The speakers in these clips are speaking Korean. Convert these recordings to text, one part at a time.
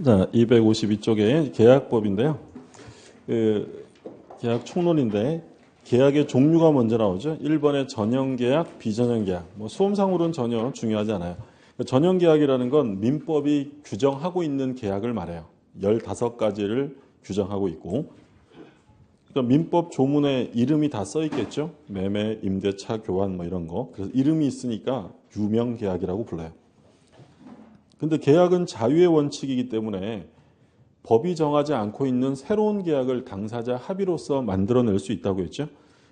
자, 252쪽에 계약법인데요. 계약 총론인데 계약의 종류가 먼저 나오죠. 1번에 전형계약, 비전형계약. 수험상으로는 전혀 중요하지 않아요. 전형계약이라는 건 민법이 규정하고 있는 계약을 말해요. 15가지를 규정하고 있고, 그러니까 민법 조문에 이름이 다 써 있겠죠. 매매, 임대차, 교환 이런 거. 그래서 이름이 있으니까 유명계약이라고 불러요. 근데 계약은 자유의 원칙이기 때문에 법이 정하지 않고 있는 새로운 계약을 당사자 합의로서 만들어낼 수 있다고 했죠.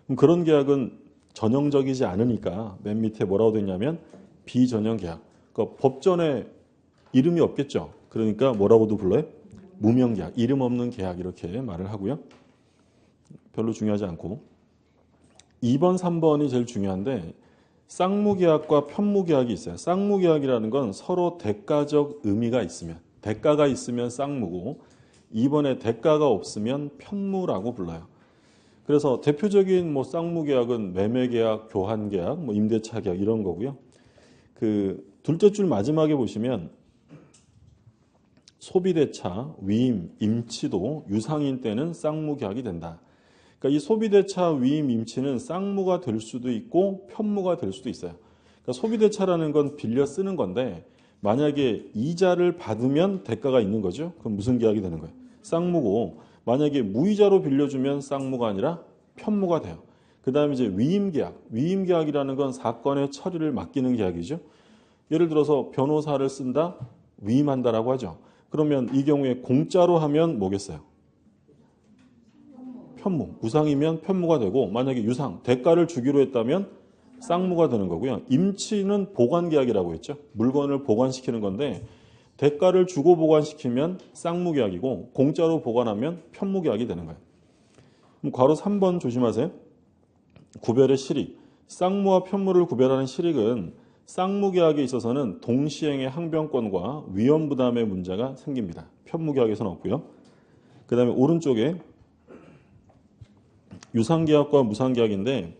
그럼 그런 계약은 전형적이지 않으니까 맨 밑에 뭐라고 됐냐면 비전형 계약. 그러니까 법전에 이름이 없겠죠. 그러니까 뭐라고도 불러요? 무명 계약, 이름 없는 계약 이렇게 말을 하고요. 별로 중요하지 않고 2번, 3번이 제일 중요한데 쌍무계약과 편무계약이 있어요. 쌍무계약이라는 건 서로 대가적 의미가 있으면, 대가가 있으면 쌍무고 2번에 대가가 없으면 편무라고 불러요. 그래서 대표적인 쌍무계약은 매매계약, 교환계약, 임대차계약 이런 거고요. 둘째 줄 마지막에 보시면 소비대차, 위임, 임치도 유상인 때는 쌍무계약이 된다. 그러니까 이 소비대차, 위임, 임치는 쌍무가 될 수도 있고 편무가 될 수도 있어요. 그러니까 소비대차라는 건 빌려 쓰는 건데 만약에 이자를 받으면 대가가 있는 거죠. 그럼 무슨 계약이 되는 거예요? 쌍무고, 만약에 무이자로 빌려주면 쌍무가 아니라 편무가 돼요. 그 다음에 이제 위임계약. 위임계약이라는 건 사건의 처리를 맡기는 계약이죠. 예를 들어서 변호사를 쓴다, 위임한다라고 하죠. 그러면 이 경우에 공짜로 하면 뭐겠어요? 편무. 무상이면 편무가 되고, 만약에 유상, 대가를 주기로 했다면 쌍무가 되는 거고요. 임치는 보관계약이라고 했죠. 물건을 보관시키는 건데 대가를 주고 보관시키면 쌍무계약이고 공짜로 보관하면 편무계약이 되는 거예요. 그럼 괄호 3번 조심하세요. 구별의 실익. 쌍무와 편무를 구별하는 실익은 쌍무계약에 있어서는 동시행의 항변권과 위험부담의 문제가 생깁니다. 편무계약에서는 없고요. 그 다음에 오른쪽에 유상계약과 무상계약인데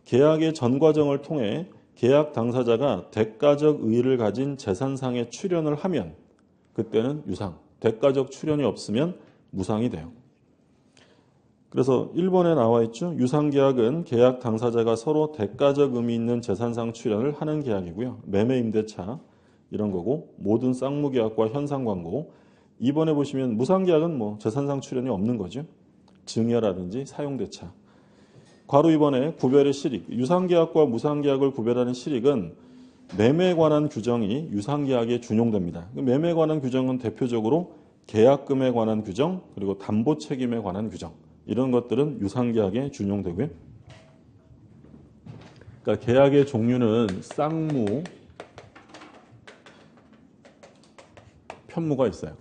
계약의 전 과정을 통해 계약 당사자가 대가적 의의를 가진 재산상의 출연을 하면 그때는 유상, 대가적 출연이 없으면 무상이 돼요. 그래서 1번에 나와 있죠. 유상계약은 계약 당사자가 서로 대가적 의미 있는 재산상 출연을 하는 계약이고요. 매매, 임대차 이런 거고 모든 쌍무계약과 현상광고. 2번에 보시면 무상계약은 재산상 출연이 없는 거죠. 증여라든지 사용대차. 괄호 2번에 구별의 실익. 유상계약과 무상계약을 구별하는 실익은 매매에 관한 규정이 유상계약에 준용됩니다. 매매에 관한 규정은 대표적으로 계약금에 관한 규정, 그리고 담보책임에 관한 규정. 이런 것들은 유상계약에 준용되고요. 그러니까 계약의 종류는 쌍무, 편무가 있어요.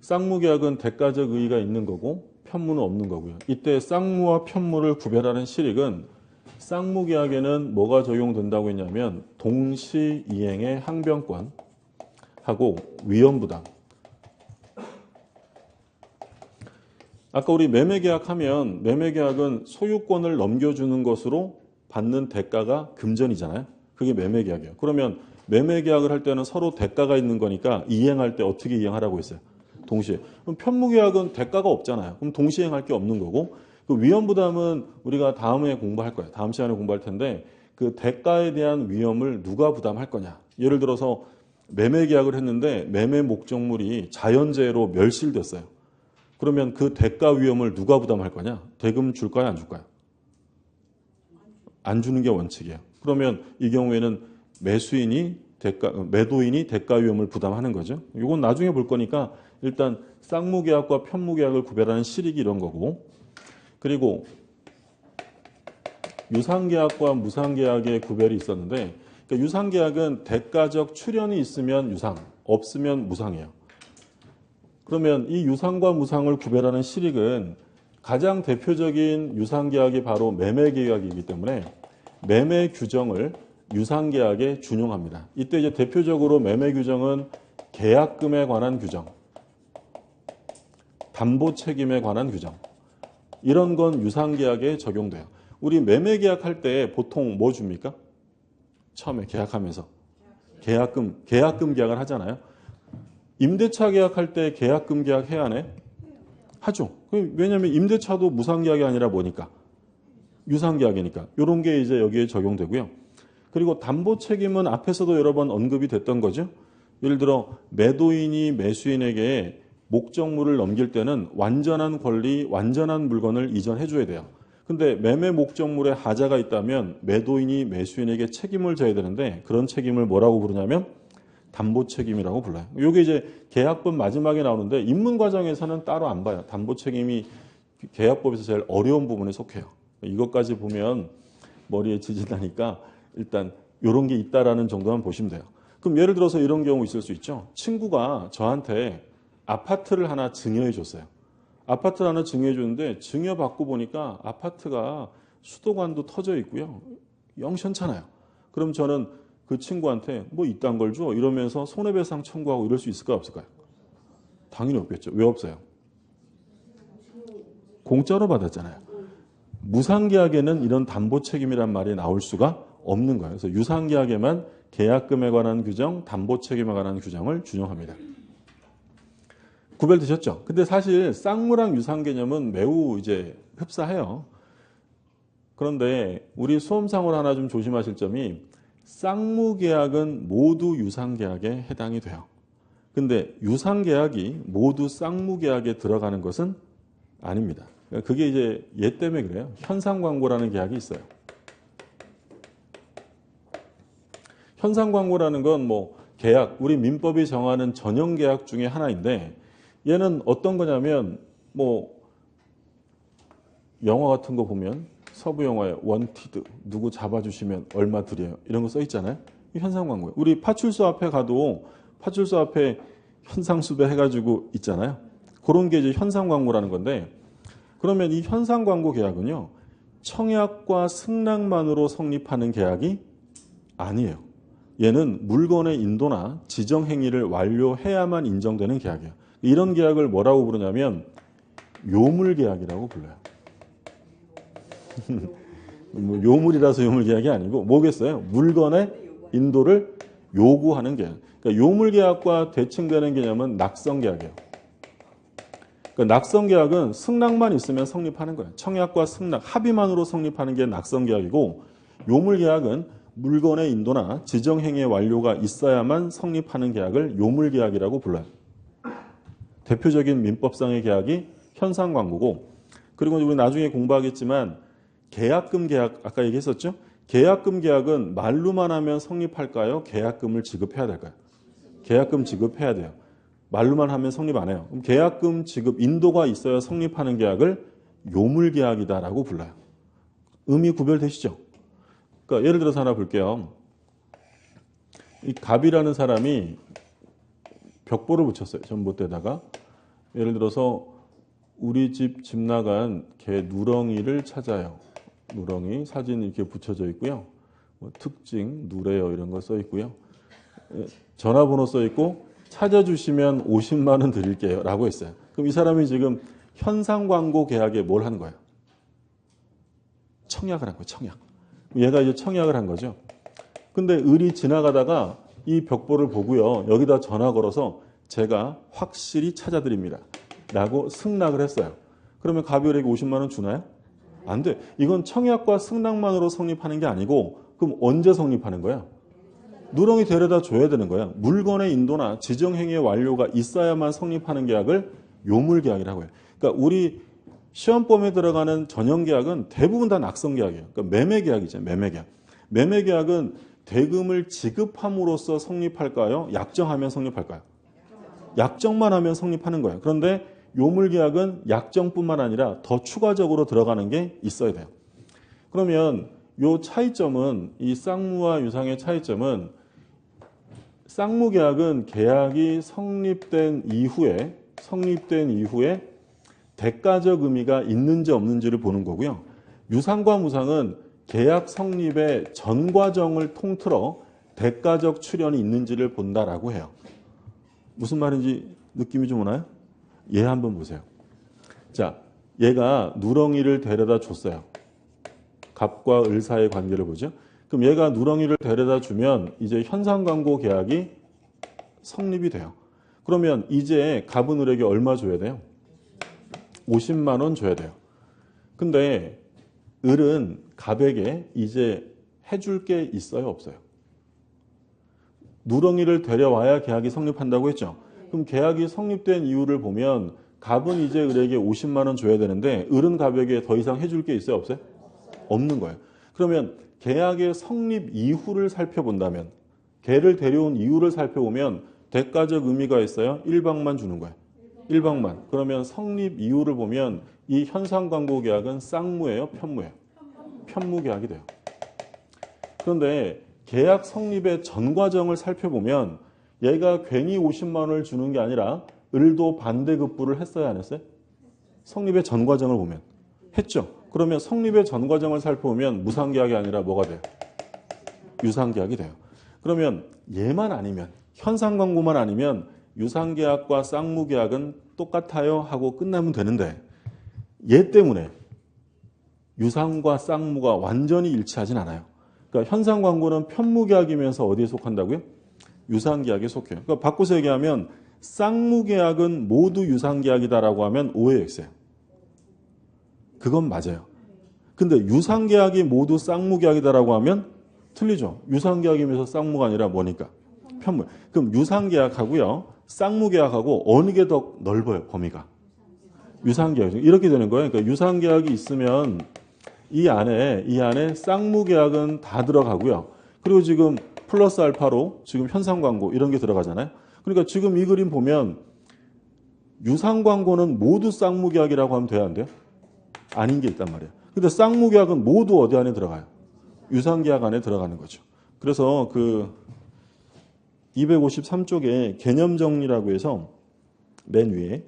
쌍무계약은 대가적 의의가 있는 거고 편무는 없는 거고요. 이때 쌍무와 편무를 구별하는 실익은 쌍무계약에는 뭐가 적용된다고 했냐면 동시이행의 항변권하고 위험부담. 아까 우리 매매계약하면 매매계약은 소유권을 넘겨주는 것으로 받는 대가가 금전이잖아요. 그게 매매계약이에요. 그러면 매매계약을 할 때는 서로 대가가 있는 거니까 이행할 때 어떻게 이행하라고 했어요? 동시에. 그럼 편무계약은 대가가 없잖아요. 그럼 동시행할 게 없는 거고, 그 위험부담은 우리가 다음에 공부할 거예요. 다음 시간에 공부할 텐데 그 대가에 대한 위험을 누가 부담할 거냐. 예를 들어서 매매계약을 했는데 매매 목적물이 자연재해로 멸실됐어요. 그러면 그 대가 위험을 누가 부담할 거냐? 대금 줄까요? 안 줄까요? 안 주는 게 원칙이에요. 그러면 이 경우에는 매도인이 대가 위험을 부담하는 거죠. 이건 나중에 볼 거니까 일단 쌍무계약과 편무계약을 구별하는 실익이 이런 거고, 그리고 유상계약과 무상계약의 구별이 있었는데, 그러니까 유상계약은 대가적 출연이 있으면 유상, 없으면 무상이에요. 그러면 이 유상과 무상을 구별하는 실익은 가장 대표적인 유상계약이 바로 매매계약이기 때문에 매매 규정을 유상계약에 준용합니다. 이때 이제 대표적으로 매매 규정은 계약금에 관한 규정, 담보 책임에 관한 규정, 이런 건 유상계약에 적용돼요. 우리 매매계약할 때 보통 뭐 줍니까? 처음에 계약하면서 계약금 계약을 하잖아요. 임대차 계약할 때 계약금 계약 해야 하네? 하죠. 왜냐하면 임대차도 무상계약이 아니라 뭐니까? 유상계약이니까. 이런 게 이제 여기에 적용되고요. 그리고 담보 책임은 앞에서도 여러 번 언급이 됐던 거죠. 예를 들어 매도인이 매수인에게 목적물을 넘길 때는 완전한 권리, 완전한 물건을 이전해 줘야 돼요. 근데 매매 목적물에 하자가 있다면 매도인이 매수인에게 책임을 져야 되는데 그런 책임을 뭐라고 부르냐면 담보 책임이라고 불러요. 이게 이제 계약법 마지막에 나오는데 입문 과정에서는 따로 안 봐요. 담보 책임이 계약법에서 제일 어려운 부분에 속해요. 이것까지 보면 머리에 지진다니까 일단 이런 게 있다라는 정도만 보시면 돼요. 그럼 예를 들어서 이런 경우 있을 수 있죠. 친구가 저한테 아파트를 하나 증여해 줬어요. 아파트를 하나 증여해 줬는데 증여받고 보니까 아파트가 수도관도 터져 있고요. 영 시원찮아요. 그럼 저는 그 친구한테 뭐 이딴 걸 줘? 이러면서 손해배상 청구하고 이럴 수 있을까요? 없을까요? 당연히 없겠죠. 왜 없어요? 공짜로 받았잖아요. 무상계약에는 이런 담보 책임이란 말이 나올 수가 없는 거예요. 그래서 유상계약에만 계약금에 관한 규정, 담보 책임에 관한 규정을 준용합니다. 구별되셨죠? 근데 사실 쌍무랑 유상 개념은 매우 이제 흡사해요. 그런데 우리 수험상으로 하나 좀 조심하실 점이 쌍무 계약은 모두 유상 계약에 해당이 돼요. 근데 유상 계약이 모두 쌍무 계약에 들어가는 것은 아닙니다. 그게 이제 얘 때문에 그래요. 현상 광고라는 계약이 있어요. 현상 광고라는 건 뭐 계약, 우리 민법이 정하는 전형 계약 중에 하나인데 얘는 어떤 거냐면 뭐 영화 같은 거 보면 서부 영화에 원티드 누구 잡아주시면 얼마 드려요 이런 거 써 있잖아요. 이 현상 광고예요. 우리 파출소 앞에 가도 파출소 앞에 현상 수배 해가지고 있잖아요. 그런 게 이제 현상 광고라는 건데 그러면 이 현상 광고 계약은요 청약과 승낙만으로 성립하는 계약이 아니에요. 얘는 물건의 인도나 지정 행위를 완료해야만 인정되는 계약이에요. 이런 계약을 뭐라고 부르냐면 요물계약이라고 불러요. 뭐 요물이라서 요물계약이 아니고 뭐겠어요? 물건의 인도를 요구하는 계약. 그러니까 요물계약과 대칭되는 개념은 낙성계약이에요. 그러니까 낙성계약은 승낙만 있으면 성립하는 거예요. 청약과 승낙, 합의만으로 성립하는 게 낙성계약이고 요물계약은 물건의 인도나 지정행위의 완료가 있어야만 성립하는 계약을 요물계약이라고 불러요. 대표적인 민법상의 계약이 현상광고고 그리고 우리 나중에 공부하겠지만 계약금 계약 아까 얘기했었죠? 계약금 계약은 말로만 하면 성립할까요? 계약금을 지급해야 될까요? 계약금 지급해야 돼요. 말로만 하면 성립 안 해요. 그럼 계약금 지급 인도가 있어야 성립하는 계약을 요물계약이다라고 불러요. 의미 구별되시죠? 그러니까 예를 들어서 하나 볼게요. 이 갑이라는 사람이 벽보를 붙였어요. 전봇대에다가. 예를 들어서 우리 집 나간 개 누렁이를 찾아요. 누렁이 사진 이렇게 붙여져 있고요. 뭐 특징, 누래요 이런 거 써 있고요. 전화번호 써 있고 찾아주시면 50만 원 드릴게요 라고 했어요. 그럼 이 사람이 지금 현상광고 계약에 뭘 한 거예요? 청약을 한 거예요. 청약. 얘가 이제 청약을 한 거죠. 근데 을이 지나가다가 이 벽보를 보고요. 여기다 전화 걸어서 제가 확실히 찾아드립니다. 라고 승낙을 했어요. 그러면 갑이 을에게 50만 원 주나요? 안 돼. 이건 청약과 승낙만으로 성립하는 게 아니고 그럼 언제 성립하는 거야? 누렁이 데려다 줘야 되는 거야. 물건의 인도나 지정행위의 완료가 있어야만 성립하는 계약을 요물계약이라고 해요. 그러니까 우리 시험범위에 들어가는 전형계약은 대부분 다 낙성계약이에요. 그러니까 매매계약이죠. 매매계약. 매매계약은 대금을 지급함으로써 성립할까요? 약정하면 성립할까요? 약정만 하면 성립하는 거예요. 그런데 요물계약은 약정뿐만 아니라 더 추가적으로 들어가는 게 있어야 돼요. 그러면 요 차이점은 이 쌍무와 유상의 차이점은 쌍무계약은 계약이 성립된 이후에 대가적 의미가 있는지 없는지를 보는 거고요. 유상과 무상은 계약 성립의 전 과정을 통틀어 대가적 출연이 있는지를 본다라고 해요. 무슨 말인지 느낌이 좀 오나요? 얘 한번 보세요. 자, 얘가 누렁이를 데려다 줬어요. 갑과 을 사이의 관계를 보죠. 그럼 얘가 누렁이를 데려다 주면 이제 현상광고 계약이 성립이 돼요. 그러면 이제 갑은 을에게 얼마 줘야 돼요? 50만 원 줘야 돼요. 근데 을은 갑에게 이제 해줄 게 있어요, 없어요? 누렁이를 데려와야 계약이 성립한다고 했죠. 그럼 계약이 성립된 이유를 보면 갑은 이제 을에게 50만 원 줘야 되는데 을은 갑에게 더 이상 해줄 게 있어요, 없어요? 없는 거예요. 그러면 계약의 성립 이후를 살펴본다면, 걔를 데려온 이유를 살펴보면 대가적 의미가 있어요? 1박만 주는 거예요. 1박만. 그러면 성립 이유를 보면 이 현상 광고 계약은 쌍무예요, 편무예요? 편무 계약이 돼요. 그런데 계약 성립의 전 과정을 살펴보면 얘가 괜히 50만 원을 주는 게 아니라 을도 반대급부를 했어야 안 했어요? 성립의 전 과정을 보면 했죠. 그러면 성립의 전 과정을 살펴보면 무상계약이 아니라 뭐가 돼요? 유상계약이 돼요. 그러면 얘만 아니면, 현상광고만 아니면 유상계약과 쌍무계약은 똑같아요 하고 끝나면 되는데 얘 때문에 유상과 쌍무가 완전히 일치하진 않아요. 그러니까 현상광고는 편무계약이면서 어디에 속한다고요? 유상계약에 속해요. 그러니까 바꿔서 얘기하면 쌍무계약은 모두 유상계약이다라고 하면 오해가 있어요. 그건 맞아요. 근데 유상계약이 모두 쌍무계약이다라고 하면 틀리죠. 유상계약이면서 쌍무가 아니라 뭐니까? 편무. 그럼 유상계약하고요, 쌍무계약하고 어느 게 더 넓어요, 범위가? 유상계약. 이렇게 되는 거예요. 그러니까 유상계약이 있으면 이 안에 쌍무계약은 다 들어가고요. 그리고 지금 플러스 알파로 지금 현상광고 이런 게 들어가잖아요. 그러니까 지금 이 그림 보면 유상광고는 모두 쌍무계약이라고 하면 돼야 안 돼요? 아닌 게 있단 말이에요. 근데 쌍무계약은 모두 어디 안에 들어가요? 유상계약 안에 들어가는 거죠. 그래서 그 253쪽에 개념정리라고 해서 맨 위에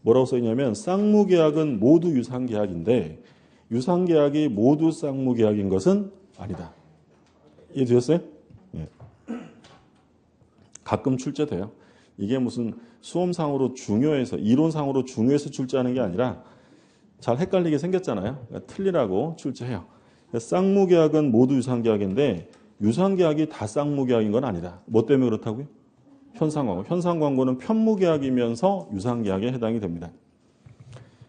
뭐라고 써있냐면 쌍무계약은 모두 유상계약인데 유상계약이 모두 쌍무계약인 것은 아니다. 이해되셨어요? 예. 가끔 출제돼요. 이게 무슨 수험상으로 중요해서, 이론상으로 중요해서 출제하는 게 아니라 잘 헷갈리게 생겼잖아요. 그러니까 틀리라고 출제해요. 쌍무계약은 모두 유상계약인데 유상계약이 다 쌍무계약인 건 아니다. 뭐 때문에 그렇다고요? 현상광고. 현상광고는 편무계약이면서 유상계약에 해당이 됩니다.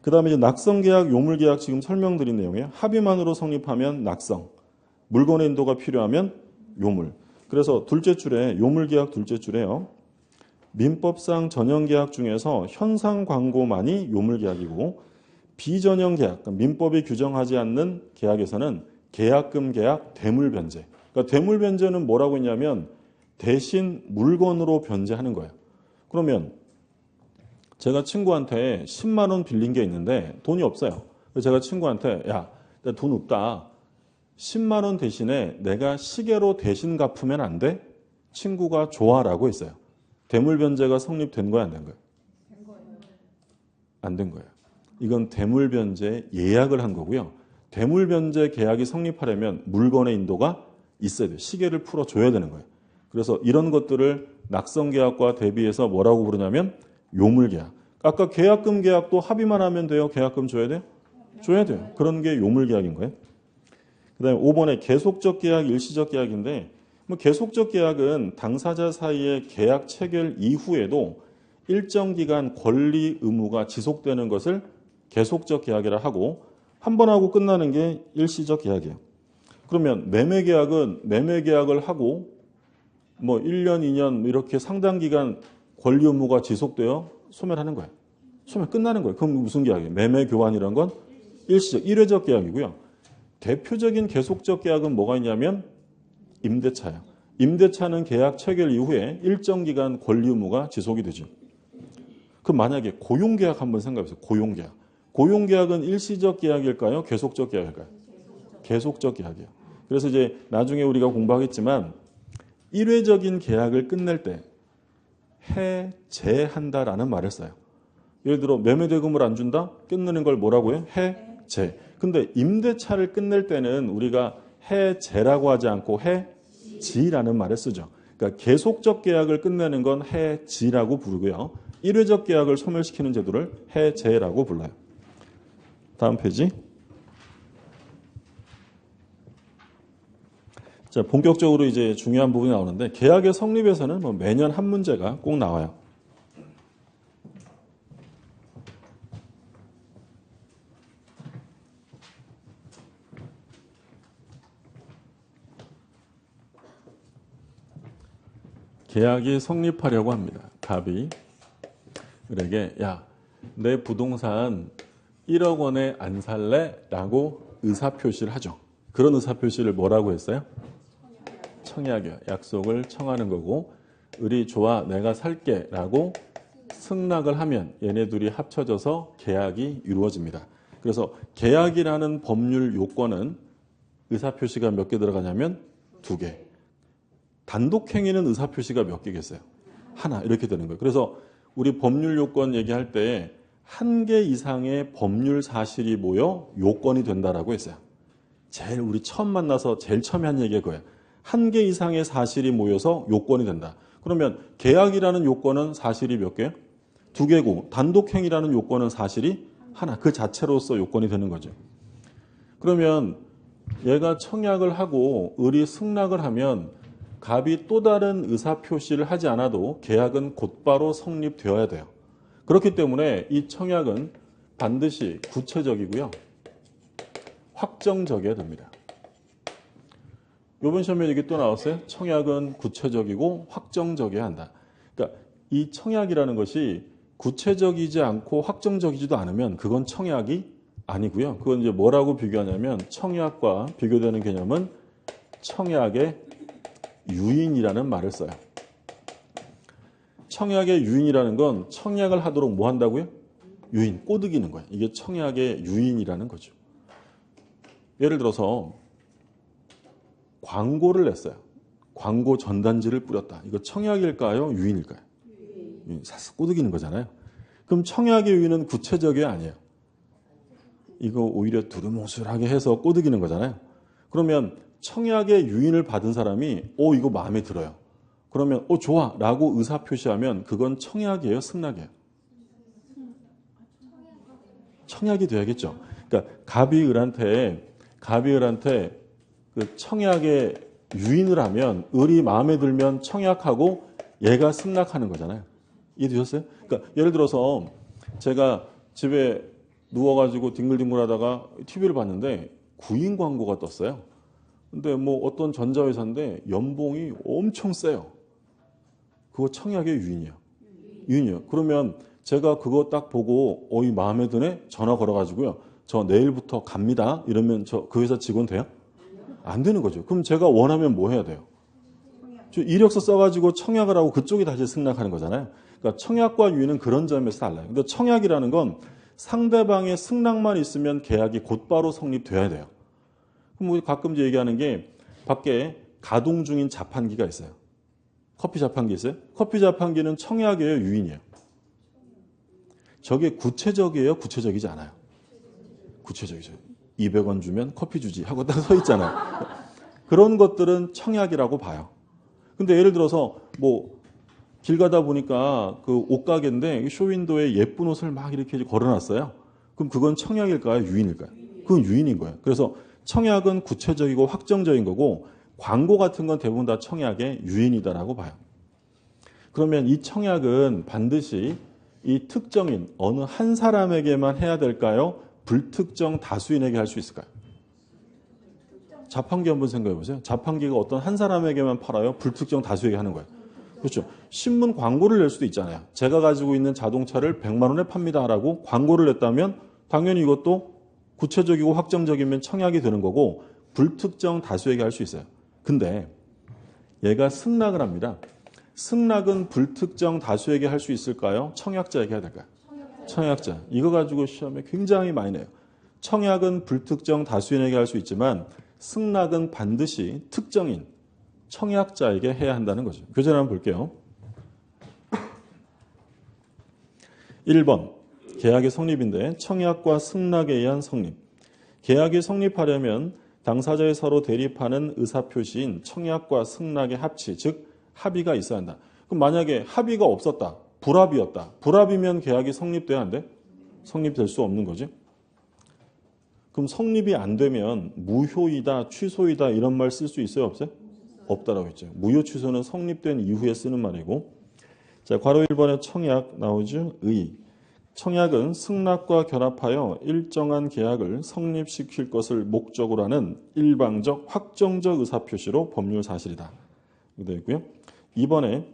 그 다음에 이제 낙성계약, 요물계약 지금 설명드린 내용이에요. 합의만으로 성립하면 낙성, 물건의 인도가 필요하면 요물. 그래서 둘째 줄에 요물계약 둘째 줄에요. 민법상 전형계약 중에서 현상광고만이 요물계약이고 비전형계약, 그러니까 민법이 규정하지 않는 계약에서는 계약금 계약, 대물변제. 그러니까 대물변제는 뭐라고 했냐면 대신 물건으로 변제하는 거예요. 그러면 제가 친구한테 10만 원 빌린 게 있는데 돈이 없어요. 그래서 제가 친구한테 야, 나 돈 없다. 10만 원 대신에 내가 시계로 대신 갚으면 안 돼? 친구가 좋아라고 했어요. 대물변제가 성립된 거야, 안 된 거예요? 안 된 거예요. 이건 대물변제 예약을 한 거고요. 대물변제 계약이 성립하려면 물건의 인도가 있어야 돼요. 시계를 풀어줘야 되는 거예요. 그래서 이런 것들을 낙성계약과 대비해서 뭐라고 부르냐면 요물계약. 아까 계약금 계약도 합의만 하면 돼요? 계약금 줘야 돼요? 줘야 돼요. 그런 게 요물계약인 거예요. 그 다음에 5번에 계속적 계약, 일시적 계약인데 뭐 계속적 계약은 당사자 사이의 계약 체결 이후에도 일정 기간 권리 의무가 지속되는 것을 계속적 계약이라 하고 한 번 하고 끝나는 게 일시적 계약이에요. 그러면 매매 계약은 매매 계약을 하고 뭐 1년, 2년 이렇게 상당 기간 권리 의무가 지속되어 소멸하는 거예요. 소멸 끝나는 거예요. 그럼 무슨 계약이에요? 매매 교환이란 건 일시적, 일회적 계약이고요. 대표적인 계속적 계약은 뭐가 있냐면 임대차예요. 임대차는 계약 체결 이후에 일정 기간 권리 의무가 지속이 되죠. 그럼 만약에 고용계약 한번 생각해보세요. 고용계약. 고용계약은 일시적 계약일까요? 계속적 계약일까요? 계속적 계약이에요. 그래서 이제 나중에 우리가 공부하겠지만 일회적인 계약을 끝낼 때 해제한다라는 말을 써요. 예를 들어 매매대금을 안 준다? 끝내는 걸 뭐라고 해요? 해제. 근데 임대차를 끝낼 때는 우리가 해제라고 하지 않고 해지라는 말을 쓰죠. 그러니까 계속적 계약을 끝내는 건 해지라고 부르고요. 일회적 계약을 소멸시키는 제도를 해제라고 불러요. 다음 페이지. 자, 본격적으로 이제 중요한 부분이 나오는데 계약의 성립에서는 뭐 매년 한 문제가 꼭 나와요. 계약이 성립하려고 합니다. 갑이 을에게 야, 내 부동산 1억 원에 안 살래? 라고 의사표시를 하죠. 그런 의사표시를 뭐라고 했어요? 청약이요. 약속을 청하는 거고 을이 좋아 내가 살게 라고 승낙을 하면 얘네 둘이 합쳐져서 계약이 이루어집니다. 그래서 계약이라는 법률 요건은 의사표시가 몇 개 들어가냐면 2개. 단독행위는 의사표시가 몇 개겠어요? 하나 이렇게 되는 거예요. 그래서 우리 법률 요건 얘기할 때 한 개 이상의 법률 사실이 모여 요건이 된다라고 했어요. 제일 우리 처음 만나서 제일 처음에 한 얘기가 그거예요. 한 개 이상의 사실이 모여서 요건이 된다. 그러면 계약이라는 요건은 사실이 몇 개예요? 2개고 단독행위라는 요건은 사실이 하나. 그 자체로서 요건이 되는 거죠. 그러면 얘가 청약을 하고 을이 승낙을 하면 갑이 또 다른 의사표시를 하지 않아도 계약은 곧바로 성립되어야 돼요. 그렇기 때문에 이 청약은 반드시 구체적이고요. 확정적이어야 됩니다. 이번 시험에 이게 또 나왔어요. 청약은 구체적이고 확정적이어야 한다. 그러니까 이 청약이라는 것이 구체적이지 않고 확정적이지도 않으면 그건 청약이 아니고요. 그건 이제 뭐라고 비교하냐면 청약과 비교되는 개념은 청약의 유인이라는 말을 써요. 청약의 유인이라는 건 청약을 하도록 뭐 한다고요? 유인, 꼬드기는 거예요. 이게 청약의 유인이라는 거죠. 예를 들어서 광고를 냈어요. 광고 전단지를 뿌렸다. 이거 청약일까요? 유인일까요? 사실 꼬드기는 거잖아요. 그럼 청약의 유인은 구체적이 아니에요. 이거 오히려 두루뭉술하게 해서 꼬드기는 거잖아요. 그러면 청약의 유인을 받은 사람이 이거 마음에 들어요. 그러면 좋아 라고 의사표시하면 그건 청약이에요? 승낙이에요? 청약이 돼야겠죠. 그러니까 갑이 을한테 그 청약의 유인을 하면 을이 마음에 들면 청약하고 얘가 승낙하는 거잖아요. 이해되셨어요? 그러니까 예를 들어서 제가 집에 누워가지고 뒹굴뒹굴 하다가 TV를 봤는데 구인 광고가 떴어요. 근데 뭐 어떤 전자회사인데 연봉이 엄청 세요. 그거 청약의 유인이에요. 유인이요. 그러면 제가 그거 딱 보고 이 마음에 드네? 전화 걸어가지고요. 저 내일부터 갑니다. 이러면 그 회사 직원 돼요? 안 되는 거죠. 그럼 제가 원하면 뭐 해야 돼요? 저 이력서 써가지고 청약을 하고 그쪽이 다시 승낙하는 거잖아요. 그러니까 청약과 유인은 그런 점에서 달라요. 근데 청약이라는 건 상대방의 승낙만 있으면 계약이 곧바로 성립돼야 돼요. 그럼 우리 가끔 얘기하는 게 밖에 가동 중인 자판기가 있어요. 커피 자판기 있어요? 커피 자판기는 청약이에요? 유인이에요? 저게 구체적이에요? 구체적이지 않아요? 구체적이죠. 200원 주면 커피 주지 하고 딱 서 있잖아요. 그런 것들은 청약이라고 봐요. 근데 예를 들어서 뭐 길 가다 보니까 그 옷가게인데 쇼윈도에 예쁜 옷을 막 이렇게 걸어놨어요. 그럼 그건 청약일까요? 유인일까요? 그건 유인인 거예요. 그래서 청약은 구체적이고 확정적인 거고 광고 같은 건 대부분 다 청약의 유인이다라고 봐요. 그러면 이 청약은 반드시 이 특정인 어느 한 사람에게만 해야 될까요? 불특정 다수인에게 할 수 있을까요? 자판기 한번 생각해 보세요. 자판기가 어떤 한 사람에게만 팔아요? 불특정 다수에게 하는 거예요. 그렇죠. 신문 광고를 낼 수도 있잖아요. 제가 가지고 있는 자동차를 100만 원에 팝니다라고 광고를 냈다면 당연히 이것도 구체적이고 확정적이면 청약이 되는 거고 불특정 다수에게 할 수 있어요. 근데 얘가 승낙을 합니다. 승낙은 불특정 다수에게 할 수 있을까요? 청약자에게 해야 될까요? 청약자. 이거 가지고 시험에 굉장히 많이 내요. 청약은 불특정 다수인에게 할 수 있지만 승낙은 반드시 특정인, 청약자에게 해야 한다는 거죠. 교재를 한번 볼게요. 1번 계약의 성립인데 청약과 승낙에 의한 성립. 계약이 성립하려면 당사자의 서로 대립하는 의사표시인 청약과 승낙의 합치, 즉 합의가 있어야 한다. 그럼 만약에 합의가 없었다. 불합의였다. 불합의면 계약이 성립돼야 안 돼? 성립될 수 없는 거죠. 그럼 성립이 안 되면 무효이다, 취소이다 이런 말 쓸 수 있어요? 없어요? 없다라고 했죠. 무효 취소는 성립된 이후에 쓰는 말이고. 자, 괄호 1번에 청약 나오죠. 의. 청약은 승낙과 결합하여 일정한 계약을 성립시킬 것을 목적으로 하는 일방적 확정적 의사표시로 법률 사실이다. 이렇게 되어 있고요. 2번에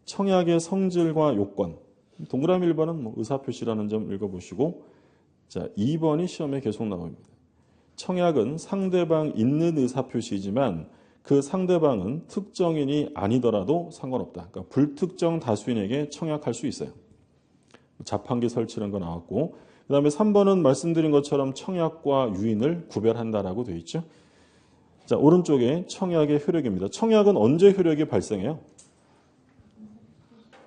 청약의 성질과 요건. 동그라미 1번은 의사표시라는 점 읽어보시고, 자, 2번이 시험에 계속 나옵니다. 청약은 상대방 있는 의사표시이지만 그 상대방은 특정인이 아니더라도 상관없다. 그러니까 불특정 다수인에게 청약할 수 있어요. 자판기 설치라는 거 나왔고, 그 다음에 3번은 말씀드린 것처럼 청약과 유인을 구별한다라고 되어 있죠. 자, 오른쪽에 청약의 효력입니다. 청약은 언제 효력이 발생해요?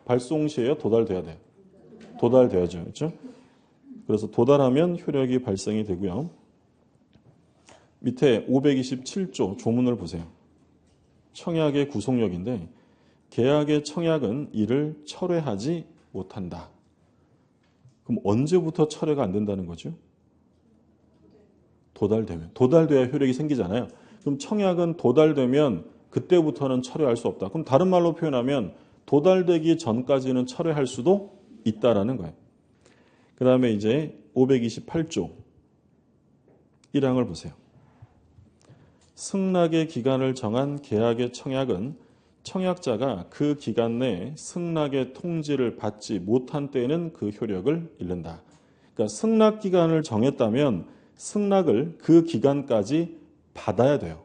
발송 시에요? 도달돼야 돼요? 도달돼야죠. 그렇죠? 그래서 도달하면 효력이 발생이 되고요. 밑에 527조 조문을 보세요. 청약의 구속력인데 계약의 청약은 이를 철회하지 못한다. 그럼 언제부터 철회가 안 된다는 거죠? 도달되면. 도달돼야 효력이 생기잖아요. 그럼 청약은 도달되면 그때부터는 철회할 수 없다. 그럼 다른 말로 표현하면 도달되기 전까지는 철회할 수도 있다라는 거예요. 그 다음에 이제 528조 1항을 보세요. 승낙의 기간을 정한 계약의 청약은 청약자가 그 기간 내에 승낙의 통지를 받지 못한 때에는 그 효력을 잃는다. 그러니까 승낙 기간을 정했다면 승낙을 그 기간까지 받아야 돼요.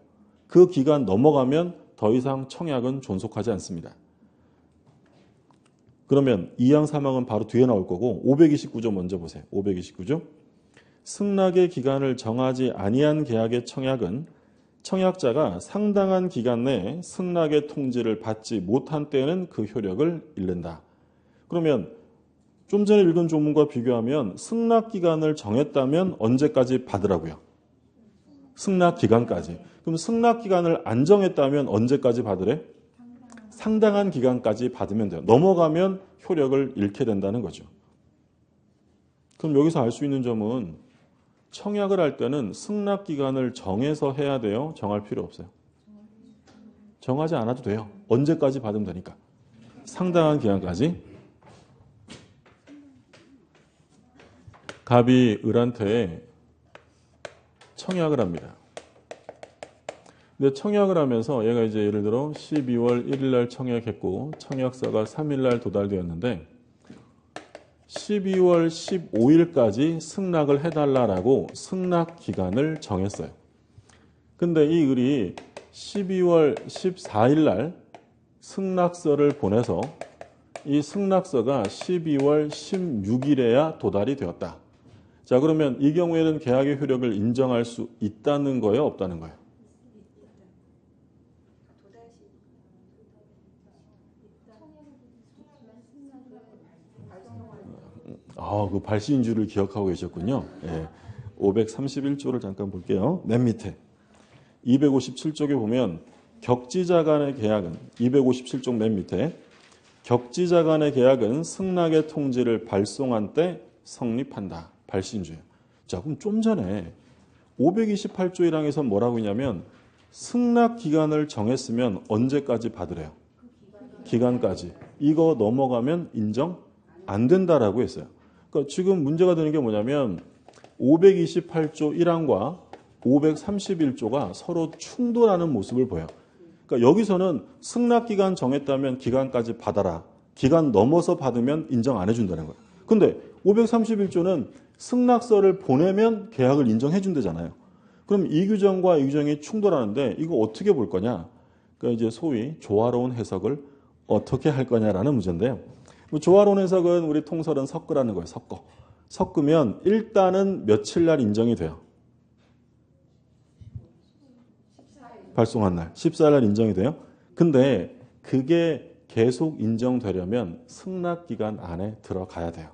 그 기간 넘어가면 더 이상 청약은 존속하지 않습니다. 그러면 2항 3항은 바로 뒤에 나올 거고 529조 먼저 보세요. 529조. 승낙의 기간을 정하지 아니한 계약의 청약은 청약자가 상당한 기간 내에 승낙의 통지를 받지 못한 때에는 그 효력을 잃는다. 그러면 좀 전에 읽은 조문과 비교하면 승낙 기간을 정했다면 언제까지 받으라고요? 승낙 기간까지. 그럼 승낙 기간을 안 정했다면 언제까지 받으래? 상당한 기간까지 받으면 돼요. 넘어가면 효력을 잃게 된다는 거죠. 그럼 여기서 알 수 있는 점은 청약을 할 때는 승낙 기간을 정해서 해야 돼요? 정할 필요 없어요? 정하지 않아도 돼요. 언제까지 받으면 되니까. 상당한 기간까지. 갑이 을한테 청약을 합니다. 근데 청약을 하면서 얘가 이제 예를 들어 12월 1일 날 청약했고 청약서가 3일 날 도달되었는데 12월 15일까지 승낙을 해달라고 승낙 기간을 정했어요. 근데 이 을이 12월 14일 날 승낙서를 보내서 이 승낙서가 12월 16일에야 도달이 되었다. 자, 그러면 이 경우에는 계약의 효력을 인정할 수 있다는 거예요? 없다는 거예요? 그 발시인주를 기억하고 계셨군요. 예, 531조를 잠깐 볼게요. 맨 밑에 257쪽에 보면 격지자 간의 계약은 257쪽 맨 밑에 격지자 간의 계약은 승낙의 통지를 발송한 때 성립한다. 발시인주예요. 자, 그럼 좀 전에 528조 1항에서 뭐라고 했냐면 승낙 기간을 정했으면 언제까지 받으래요? 기간까지. 이거 넘어가면 인정 안 된다라고 했어요. 그러니까 지금 문제가 되는 게 뭐냐면 528조 1항과 531조가 서로 충돌하는 모습을 보여요. 그러니까 여기서는 승낙기간 정했다면 기간까지 받아라. 기간 넘어서 받으면 인정 안 해준다는 거예요. 근데 531조는 승낙서를 보내면 계약을 인정해 준다잖아요. 그럼 이 규정과 이 규정이 충돌하는데 이거 어떻게 볼 거냐? 그러니까 이제 소위 조화로운 해석을 어떻게 할 거냐라는 문제인데요. 조화로운 해석은 우리 통설은 섞으라는 거예요. 섞으면 일단은 며칠 날 인정이 돼요. 발송한 날. 14일 날 인정이 돼요. 근데 그게 계속 인정되려면 승낙기간 안에 들어가야 돼요.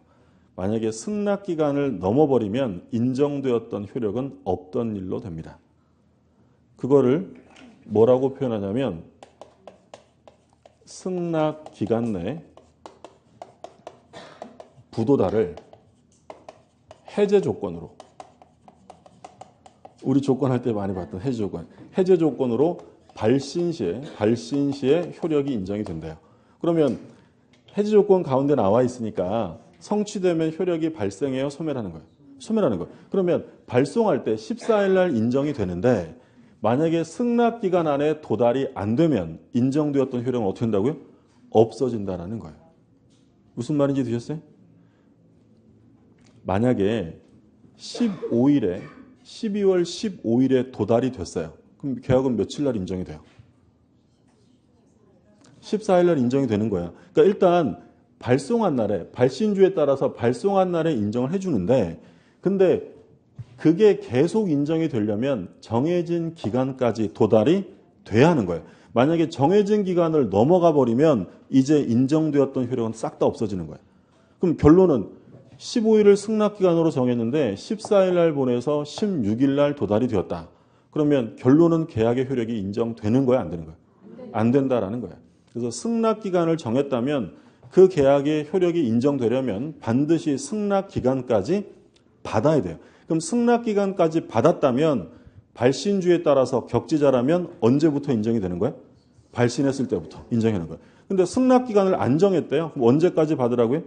만약에 승낙기간을 넘어버리면 인정되었던 효력은 없던 일로 됩니다. 그거를 뭐라고 표현하냐면 승낙기간 내 부도다를 해제 조건으로 우리 조건할 때 많이 봤던 해제 조건으로 발신 시에 효력이 인정이 된대요. 그러면 해지 조건 가운데 나와 있으니까 성취되면 효력이 발생해요, 소멸하는 거예요? 소멸하는 거예요. 그러면 발송할 때 14일 날 인정이 되는데 만약에 승낙 기간 안에 도달이 안 되면 인정되었던 효력은 어떻게 된다고요? 없어진다라는 거예요. 무슨 말인지 드셨어요? 만약에 12월 15일에 도달이 됐어요. 그럼 계약은 며칠 날 인정이 돼요? 14일 날 인정이 되는 거야. 그러니까 일단 발송한 날에, 발신주에 따라서 발송한 날에 인정을 해주는데, 근데 그게 계속 인정이 되려면 정해진 기간까지 도달이 돼야 하는 거예요. 만약에 정해진 기간을 넘어가 버리면 이제 인정되었던 효력은 싹 다 없어지는 거예요. 그럼 결론은 15일을 승낙기간으로 정했는데 14일 날 보내서 16일 날 도달이 되었다. 그러면 결론은 계약의 효력이 인정되는 거야, 안 되는 거야? 안 된다라는 거야. 그래서 승낙기간을 정했다면 그 계약의 효력이 인정되려면 반드시 승낙기간까지 받아야 돼요. 그럼 승낙기간까지 받았다면 발신주에 따라서 격지자라면 언제부터 인정이 되는 거야? 발신했을 때부터 인정하는 거야. 근데 승낙기간을 안 정했대요. 그럼 언제까지 받으라고요?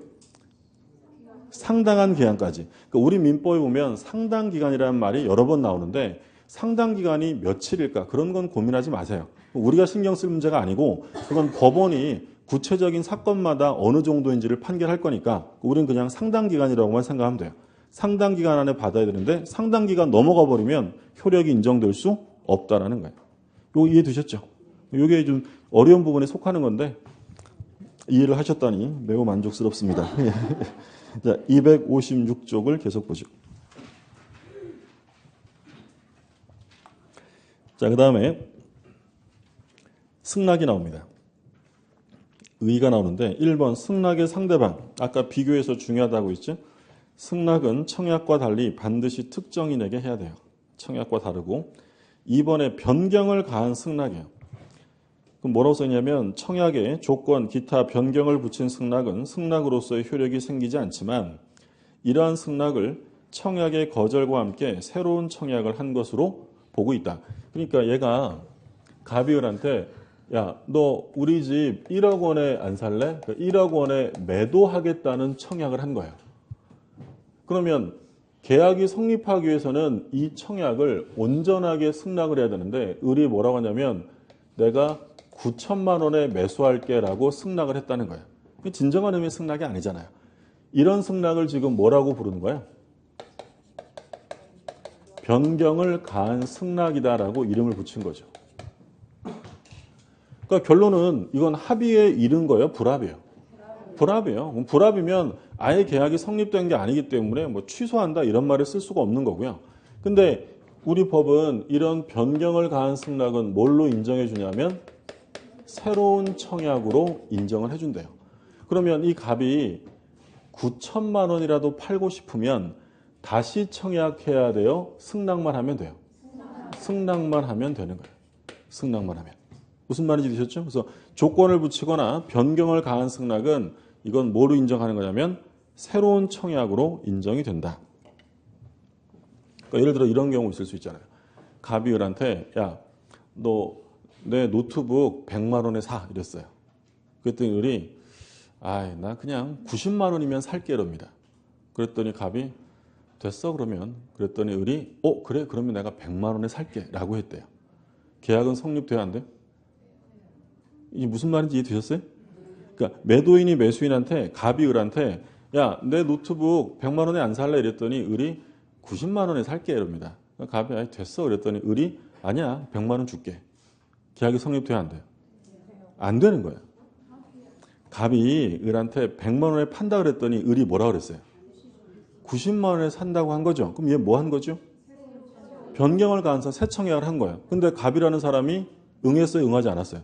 상당한 기간까지. 그러니까 우리 민법에 보면 상당기간이라는 말이 여러 번 나오는데 상당기간이 며칠일까? 그런 건 고민하지 마세요. 우리가 신경 쓸 문제가 아니고 그건 법원이 구체적인 사건마다 어느 정도인지를 판결할 거니까 우리는 그냥 상당기간이라고만 생각하면 돼요. 상당기간 안에 받아야 되는데 상당기간 넘어가 버리면 효력이 인정될 수 없다라는 거예요. 이거 이해되셨죠? 이게 좀 어려운 부분에 속하는 건데 이해를 하셨다니 매우 만족스럽습니다. 자, 256쪽을 계속 보죠. 자, 그 다음에 승낙이 나옵니다. 의의가 나오는데 1번 승낙의 상대방. 아까 비교해서 중요하다고 했죠. 승낙은 청약과 달리 반드시 특정인에게 해야 돼요. 청약과 다르고. 2번에 변경을 가한 승낙이에요. 그럼 뭐라고 써있냐면 청약에 조건, 기타 변경을 붙인 승낙은 승낙으로서의 효력이 생기지 않지만 이러한 승낙을 청약의 거절과 함께 새로운 청약을 한 것으로 보고 있다. 그러니까 얘가 가비을한테 야, 너 우리 집 1억 원에 안 살래? 1억 원에 매도하겠다는 청약을 한 거예요. 그러면 계약이 성립하기 위해서는 이 청약을 온전하게 승낙을 해야 되는데 을이 뭐라고 하냐면 내가 9천만 원에 매수할게 라고 승낙을 했다는 거예요. 진정한 의미의 승낙이 아니잖아요. 이런 승낙을 지금 뭐라고 부르는 거예요? 변경을 가한 승낙이다라고 이름을 붙인 거죠. 그러니까 결론은 이건 합의에 이른 거예요? 불합이에요? 불합이에요. 불합이면 아예 계약이 성립된 게 아니기 때문에 뭐 취소한다 이런 말을 쓸 수가 없는 거고요. 근데 우리 법은 이런 변경을 가한 승낙은 뭘로 인정해 주냐면 새로운 청약으로 인정을 해준대요. 그러면 이 갑이 9천만 원이라도 팔고 싶으면 다시 청약해야 돼요? 승낙만 하면 돼요? 승낙만 하면 되는 거예요. 승낙만 하면. 무슨 말인지 드셨죠? 그래서 조건을 붙이거나 변경을 가한 승낙은 이건 뭐로 인정하는 거냐면 새로운 청약으로 인정이 된다. 그러니까 예를 들어 이런 경우 있을 수 있잖아요. 갑이 을한테 야, 너 내 노트북 100만 원에 사 이랬어요. 그랬더니 을이 나 그냥 90만 원이면 살게 이럽니다. 그랬더니 갑이 됐어 그러면 그랬더니 을이 그래 그러면 내가 100만 원에 살게 라고 했대요. 계약은 성립돼야 안 돼요? 이게 무슨 말인지 이해되셨어요? 그러니까 매도인이 매수인한테 갑이 을한테 야, 내 노트북 100만 원에 안 살래 이랬더니 을이 90만 원에 살게 이럽니다. 갑이 됐어 그랬더니 을이 아니야 100만 원 줄게. 계약이 성립돼야 안 돼요? 안 되는 거예요. 갑이 을한테 100만 원에 판다 그랬더니 을이 뭐라 그랬어요? 90만 원에 산다고 한 거죠. 그럼 얘 뭐 한 거죠? 변경을 가해서 새 청약을 한 거예요. 근데 갑이라는 사람이 응했어요? 응하지 않았어요?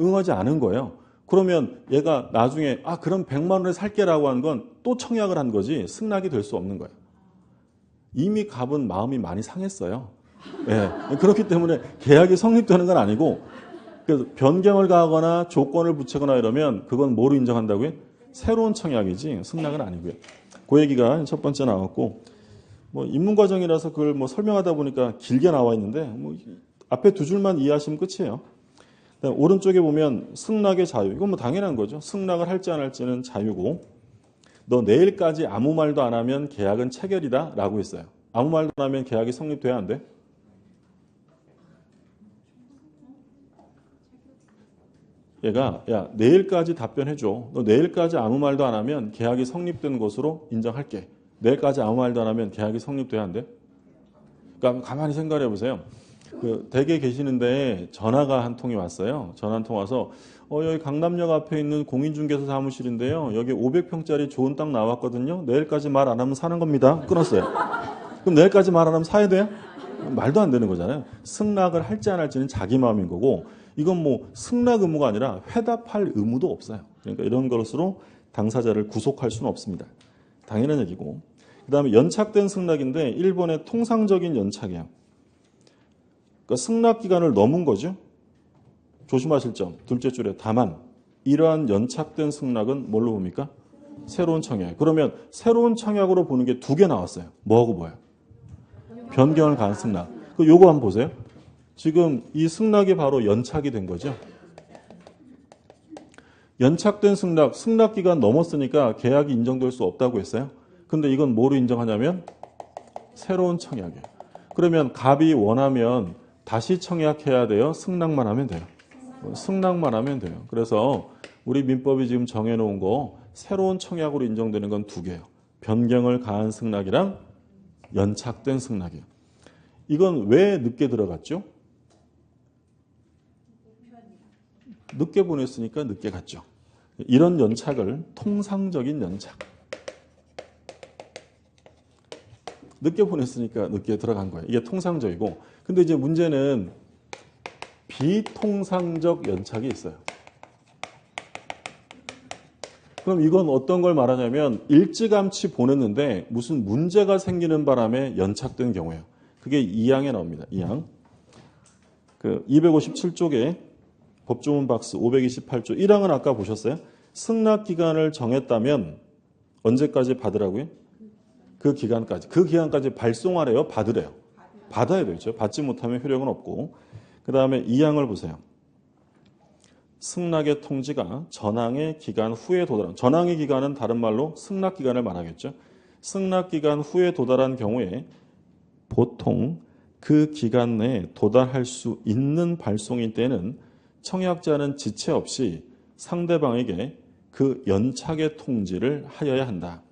응하지 않은 거예요. 그러면 얘가 나중에 그럼 100만 원에 살게라고 한 건 또 청약을 한 거지 승낙이 될 수 없는 거예요. 이미 갑은 마음이 많이 상했어요. 네. 그렇기 때문에 계약이 성립되는 건 아니고 그래서 변경을 가하거나 조건을 붙이거나 이러면 그건 뭐로 인정한다고요? 새로운 청약이지 승낙은 아니고요. 그 얘기가 첫 번째 나왔고 뭐 입문 과정이라서 그걸 뭐 설명하다 보니까 길게 나와 있는데 뭐 앞에 두 줄만 이해하시면 끝이에요. 그다음에 오른쪽에 보면 승낙의 자유. 이건 뭐 당연한 거죠. 승낙을 할지 안 할지는 자유고 너 내일까지 아무 말도 안 하면 계약은 체결이다 라고 했어요. 아무 말도 안 하면 계약이 성립돼야 안 돼? 얘가 야 내일까지 답변해줘. 너 내일까지 아무 말도 안 하면 계약이 성립된 것으로 인정할게. 내일까지 아무 말도 안 하면 계약이 성립돼야 안 돼? 그러니까 가만히 생각해 보세요. 그 댁에 계시는데 전화가 한 통이 왔어요. 전화 한 통 와서 여기 강남역 앞에 있는 공인중개사 사무실인데요. 여기 500평짜리 좋은 땅 나왔거든요. 내일까지 말 안 하면 사는 겁니다. 끊었어요. 그럼 내일까지 말 안 하면 사야 돼요? 말도 안 되는 거잖아요. 승낙을 할지 안 할지는 자기 마음인 거고 이건 뭐 승낙 의무가 아니라 회답할 의무도 없어요. 그러니까 이런 것으로 당사자를 구속할 수는 없습니다. 당연한 얘기고. 그 다음에 연착된 승낙인데 일본의 통상적인 연착이에요. 그러니까 승낙 기간을 넘은 거죠. 조심하실 점. 둘째 줄에 다만 이러한 연착된 승낙은 뭘로 봅니까? 새로운 청약. 그러면 새로운 청약으로 보는 게 두 개 나왔어요. 뭐하고 뭐예요? 변경을 가한 승낙. 요거 한번 보세요. 지금 이 승낙이 바로 연착이 된 거죠. 연착된 승낙, 승낙 기간 넘었으니까 계약이 인정될 수 없다고 했어요. 근데 이건 뭐로 인정하냐면 새로운 청약이에요. 그러면 갑이 원하면 다시 청약해야 돼요? 승낙만 하면 돼요? 승낙만 하면 돼요. 그래서 우리 민법이 지금 정해놓은 거 새로운 청약으로 인정되는 건 두 개예요. 변경을 가한 승낙이랑 연착된 승낙이에요. 이건 왜 늦게 들어갔죠? 늦게 보냈으니까 늦게 갔죠. 이런 연착을 통상적인 연착. 늦게 보냈으니까 늦게 들어간 거예요. 이게 통상적이고. 근데 이제 문제는 비통상적 연착이 있어요. 그럼 이건 어떤 걸 말하냐면 일찌감치 보냈는데 무슨 문제가 생기는 바람에 연착된 경우예요. 그게 2항에 나옵니다. 2항. 그 257쪽에 법조문 박스 528조 1항은 아까 보셨어요? 승낙 기간을 정했다면 언제까지 받으라고요? 그 기간까지. 그 기간까지 발송하래요? 받으래요? 받아야 되죠. 받지 못하면 효력은 없고. 그 다음에 2항을 보세요. 승낙의 통지가 전항의 기간 후에 도달한. 전항의 기간은 다른 말로 승낙 기간을 말하겠죠. 승낙 기간 후에 도달한 경우에 보통 그 기간 내에 도달할 수 있는 발송인 때는 청약자는 지체 없이 상대방에게 그 연착의 통지를 하여야 한다.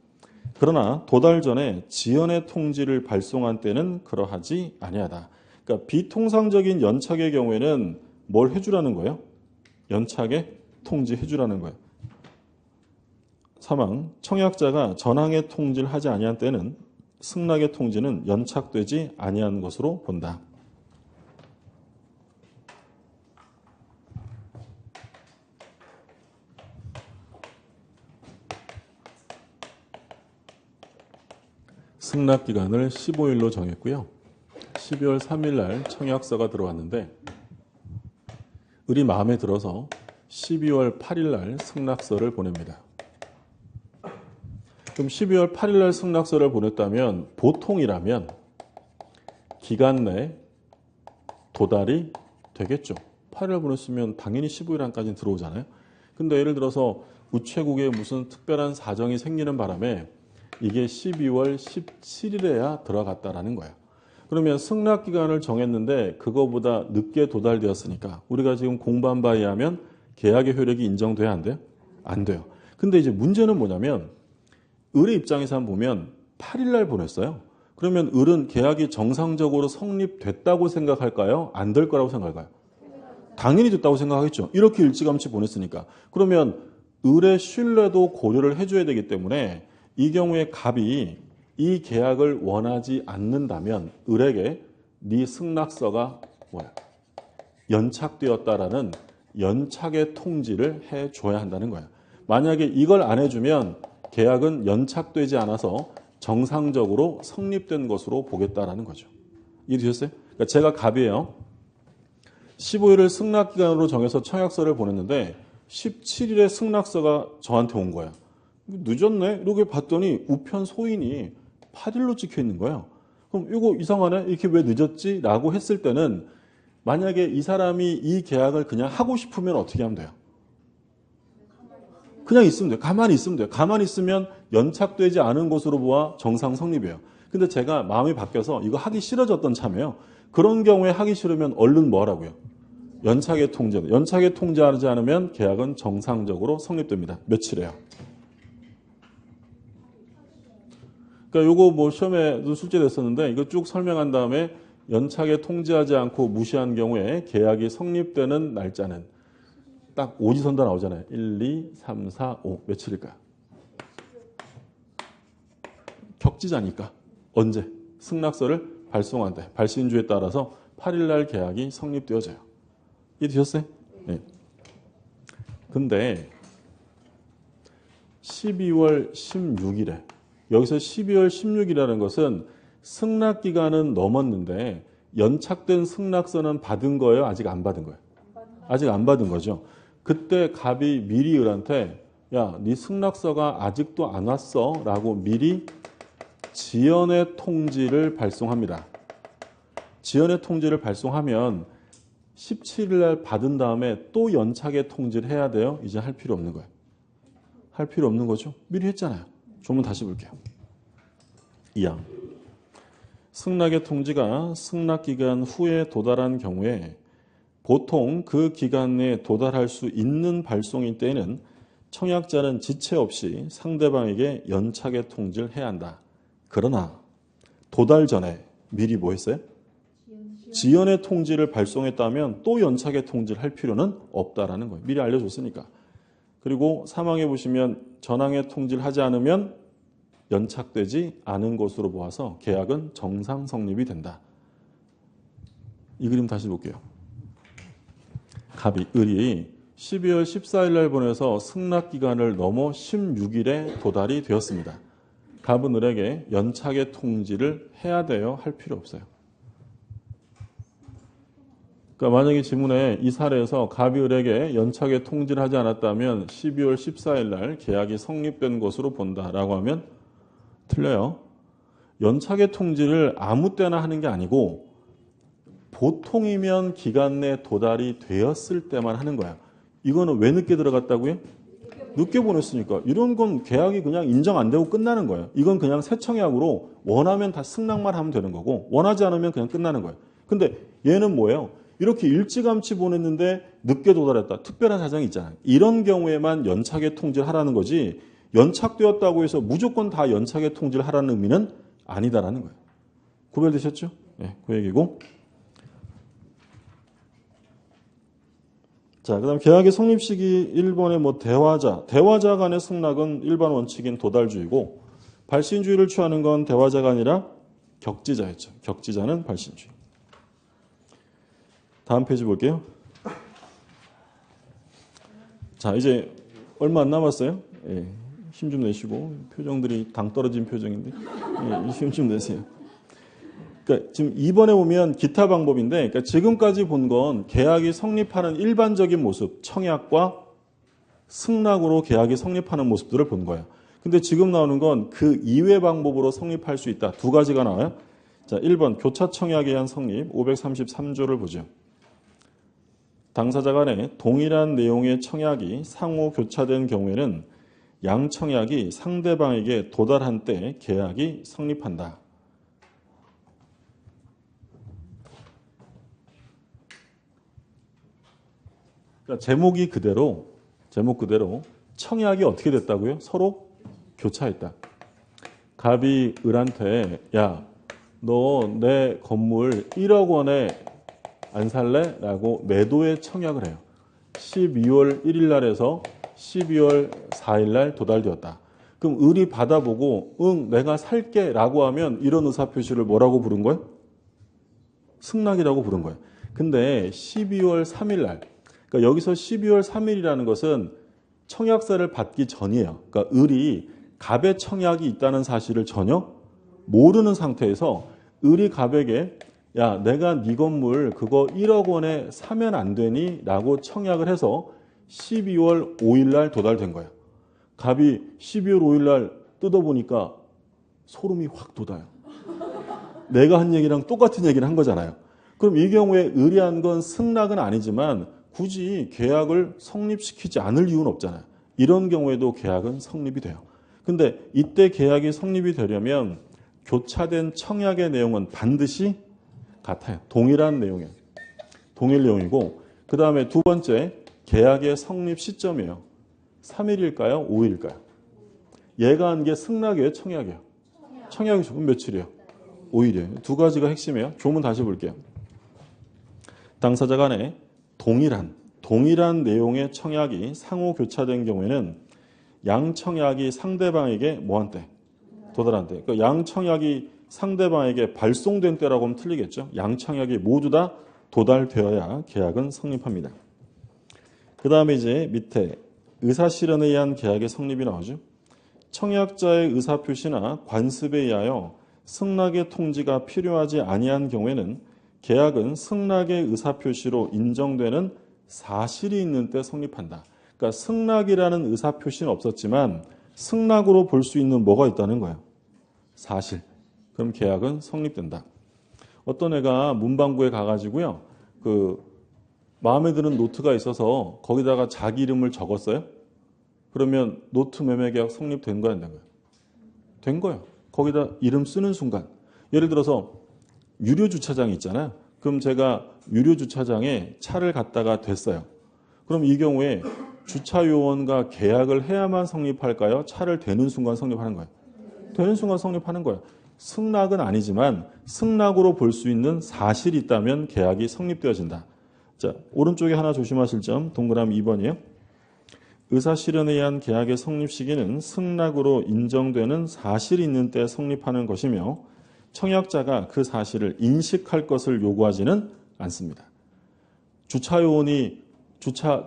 그러나 도달 전에 지연의 통지를 발송한 때는 그러하지 아니하다. 그러니까 비통상적인 연착의 경우에는 뭘 해주라는 거예요? 연착에 통지해주라는 거예요. 3항 청약자가 전항의 통지를 하지 아니한 때는 승낙의 통지는 연착되지 아니한 것으로 본다. 승낙 기간을 15일로 정했고요. 12월 3일 날 청약서가 들어왔는데 을이 마음에 들어서 12월 8일 날 승낙서를 보냅니다. 그럼 12월 8일 날 승낙서를 보냈다면 보통이라면 기간 내에 도달이 되겠죠. 8일 보냈으면 당연히 15일 안까지는 들어오잖아요. 근데 예를 들어서 우체국에 무슨 특별한 사정이 생기는 바람에 이게 12월 17일에야 들어갔다라는 거예요. 그러면 승낙 기간을 정했는데 그거보다 늦게 도달되었으니까 우리가 지금 공부한 바에 의하면 계약의 효력이 인정돼야 안 돼요? 안 돼요. 근데 이제 문제는 뭐냐면 을의 입장에서 한번 보면 8일 날 보냈어요. 그러면 을은 계약이 정상적으로 성립됐다고 생각할까요? 안 될 거라고 생각할까요? 당연히 됐다고 생각하겠죠. 이렇게 일찌감치 보냈으니까. 그러면 을의 신뢰도 고려를 해줘야 되기 때문에 이 경우에 갑이 이 계약을 원하지 않는다면 을에게 네 승낙서가 뭐야? 연착되었다라는 연착의 통지를 해줘야 한다는 거야. 만약에 이걸 안 해주면 계약은 연착되지 않아서 정상적으로 성립된 것으로 보겠다라는 거죠. 이해되셨어요? 그러니까 제가 갑이에요. 15일을 승낙기간으로 정해서 청약서를 보냈는데 17일에 승낙서가 저한테 온 거야. 늦었네? 이렇게 봤더니 우편 소인이 8일로 찍혀 있는 거예요. 그럼 이거 이상하네? 이렇게 왜 늦었지? 라고 했을 때는 만약에 이 사람이 이 계약을 그냥 하고 싶으면 어떻게 하면 돼요? 그냥 있으면 돼요. 가만히 있으면 돼요. 가만히 있으면 연착되지 않은 것으로 보아 정상 성립이에요. 근데 제가 마음이 바뀌어서 이거 하기 싫어졌던 참이에요. 그런 경우에 하기 싫으면 얼른 뭐 하라고요? 연착의 통제. 연착의 통제하지 않으면 계약은 정상적으로 성립됩니다. 며칠이에요? 그러니까 요거 뭐 시험에도 출제됐었는데 이거 쭉 설명한 다음에 연착에 통제하지 않고 무시한 경우에 계약이 성립되는 날짜는 딱 오지선다 나오잖아요. 1, 2, 3, 4, 5 며칠일까요? 격지자니까 언제? 승낙서를 발송한 때 발신주에 따라서 8일날 계약이 성립되어져요. 이해되셨어요? 네. 근데 12월 16일에 여기서 12월 16일이라는 것은 승낙기간은 넘었는데 연착된 승낙서는 받은 거예요? 아직 안 받은 거예요? 아직 안 받은 거죠. 그때 갑이 미리 을한테 야, 네 승낙서가 아직도 안 왔어 라고 미리 지연의 통지를 발송합니다. 지연의 통지를 발송하면 17일 날 받은 다음에 또 연착의 통지를 해야 돼요? 이제 할 필요 없는 거예요. 할 필요 없는 거죠. 미리 했잖아요. 조문 다시 볼게요. 2항. 승낙의 통지가 승낙기간 후에 도달한 경우에 보통 그 기간 내에 도달할 수 있는 발송인 때에는 청약자는 지체 없이 상대방에게 연착의 통지를 해야 한다. 그러나 도달 전에 미리 뭐 했어요? 지연의 통지를 발송했다면 또 연착의 통지를 할 필요는 없다라는 거예요. 미리 알려줬으니까. 그리고 3항에 보시면 전항의 통지를 하지 않으면 연착되지 않은 것으로 보아서 계약은 정상 성립이 된다. 이 그림 다시 볼게요. 갑이 을이 12월 14일 날 보내서 승낙기간을 넘어 16일에 도달이 되었습니다. 갑은 을에게 연착의 통지를 해야 돼요? 할 필요 없어요? 그러니까 만약에 지문에 이 사례에서 갑이 을에게 연착의 통지를 하지 않았다면 12월 14일 날 계약이 성립된 것으로 본다라고 하면 틀려요. 연착의 통지를 아무 때나 하는 게 아니고 보통이면 기간 내 도달이 되었을 때만 하는 거야. 이거는 왜 늦게 들어갔다고요? 늦게 보냈으니까. 이런 건 계약이 그냥 인정 안 되고 끝나는 거예요. 이건 그냥 새 청약으로 원하면 다 승낙만 하면 되는 거고 원하지 않으면 그냥 끝나는 거예요. 근데 얘는 뭐예요? 이렇게 일찌감치 보냈는데 늦게 도달했다. 특별한 사정이 있잖아요. 이런 경우에만 연착의 통지를 하라는 거지 연착되었다고 해서 무조건 다 연착의 통지를 하라는 의미는 아니다라는 거예요. 구별되셨죠? 네, 그 얘기고. 자, 그 다음 계약의 성립 시기 1번의 뭐 대화자 간의 승낙은 일반 원칙인 도달주의고 발신주의를 취하는 건 대화자가 아니라 격지자였죠. 격지자는 발신주의. 다음 페이지 볼게요. 자, 이제 얼마 안 남았어요. 예, 힘 좀 내시고 표정들이 당 떨어진 표정인데 예, 힘 좀 내세요. 그러니까 지금 2번에 보면 기타 방법인데 그러니까 지금까지 본 건 계약이 성립하는 일반적인 모습, 청약과 승낙으로 계약이 성립하는 모습들을 본 거예요. 근데 지금 나오는 건 그 이외 방법으로 성립할 수 있다. 두 가지가 나와요. 자, 1번 교차 청약에 의한 성립 533조를 보죠. 당사자 간에 동일한 내용의 청약이 상호 교차된 경우에는 양 청약이 상대방에게 도달한 때 계약이 성립한다. 그러니까 제목 그대로 청약이 어떻게 됐다고요? 서로 교차했다. 갑이 을한테 야, 너 내 건물 1억 원에 안 살래? 라고 매도에 청약을 해요. 12월 1일 날에서 12월 4일 날 도달되었다. 그럼 을이 받아보고 응 내가 살게 라고 하면 이런 의사표시를 뭐라고 부른 거예요? 승낙이라고 부른 거예요. 근데 12월 3일 날 그러니까 여기서 12월 3일이라는 것은 청약서를 받기 전이에요. 그러니까 을이 갑의 청약이 있다는 사실을 전혀 모르는 상태에서 을이 갑에게 야 내가 네 건물 그거 1억 원에 사면 안 되니? 라고 청약을 해서 12월 5일 날 도달된 거예요. 갑이 12월 5일 날 뜯어보니까 소름이 확 돋아요. 내가 한 얘기랑 똑같은 얘기를 한 거잖아요. 그럼 이 경우에 의뢰한 건 승낙은 아니지만 굳이 계약을 성립시키지 않을 이유는 없잖아요. 이런 경우에도 계약은 성립이 돼요. 근데 이때 계약이 성립이 되려면 교차된 청약의 내용은 반드시 같아요. 동일한 내용이에요. 동일 내용이고, 그 다음에 두 번째, 계약의 성립 시점이에요. 3일일까요? 5일일까요? 얘가 한 게 승낙이에요? 청약이에요? 청약이 그럼 며칠이에요? 5일이에요. 두 가지가 핵심이에요. 조문 다시 볼게요. 당사자 간에 동일한 내용의 청약이 상호 교차된 경우에는 양 청약이 상대방에게 뭐한 때? 도달한 때. 그러니까 양 청약이 상대방에게 발송된 때라고 하면 틀리겠죠. 양 청약이 모두 다 도달되어야 계약은 성립합니다. 그 다음에 이제 밑에 의사실현에 의한 계약의 성립이 나오죠. 청약자의 의사표시나 관습에 의하여 승낙의 통지가 필요하지 아니한 경우에는 계약은 승낙의 의사표시로 인정되는 사실이 있는 때 성립한다. 그러니까 승낙이라는 의사표시는 없었지만 승낙으로 볼 수 있는 뭐가 있다는 거예요. 사실. 그럼 계약은 성립된다. 어떤 애가 문방구에 가가지고요. 마음에 드는 노트가 있어서 거기다가 자기 이름을 적었어요. 그러면 노트 매매 계약 성립된 거야, 안 된 거야? 된 거예요. 거기다 이름 쓰는 순간. 예를 들어서 유료 주차장이 있잖아요. 그럼 제가 유료 주차장에 차를 갖다가 댔어요. 그럼 이 경우에 주차 요원과 계약을 해야만 성립할까요? 차를 대는 순간 성립하는 거예요. 되는 순간 성립하는 거예요. 승낙은 아니지만 승낙으로 볼 수 있는 사실이 있다면 계약이 성립되어진다. 자, 오른쪽에 하나 조심하실 점, 동그라미 2번이에요. 의사실현에 의한 계약의 성립 시기는 승낙으로 인정되는 사실이 있는 때 성립하는 것이며 청약자가 그 사실을 인식할 것을 요구하지는 않습니다. 주차요원이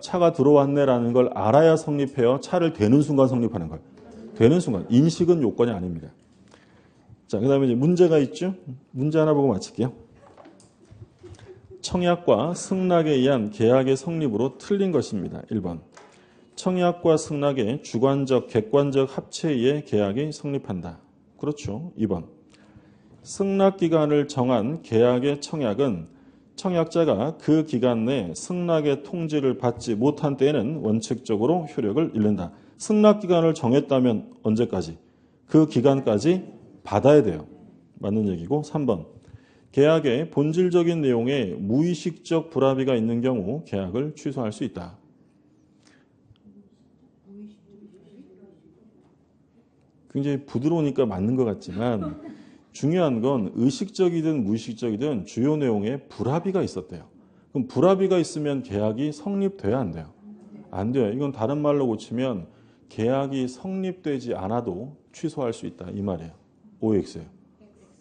차가 들어왔네라는 걸 알아야 성립해요. 차를 대는 순간 성립하는 거예요. 되는 순간. 인식은 요건이 아닙니다. 자, 그 다음에 이제 문제가 있죠. 문제 하나 보고 마칠게요. 청약과 승낙에 의한 계약의 성립으로 틀린 것입니다. 1번. 청약과 승낙의 주관적, 객관적 합체에 의해 계약이 성립한다. 그렇죠. 2번. 승낙 기간을 정한 계약의 청약은 청약자가 그 기간 내 승낙의 통지를 받지 못한 때에는 원칙적으로 효력을 잃는다. 승낙 기간을 정했다면 언제까지? 그 기간까지 받아야 돼요. 맞는 얘기고. 3번. 계약의 본질적인 내용에 무의식적 불합의가 있는 경우 계약을 취소할 수 있다. 굉장히 부드러우니까 맞는 것 같지만 중요한 건 의식적이든 무의식적이든 주요 내용에 불합의가 있었대요. 그럼 불합의가 있으면 계약이 성립돼야 안 돼요? 안 돼요. 이건 다른 말로 고치면 계약이 성립되지 않아도 취소할 수 있다. 이 말이에요. OX예요.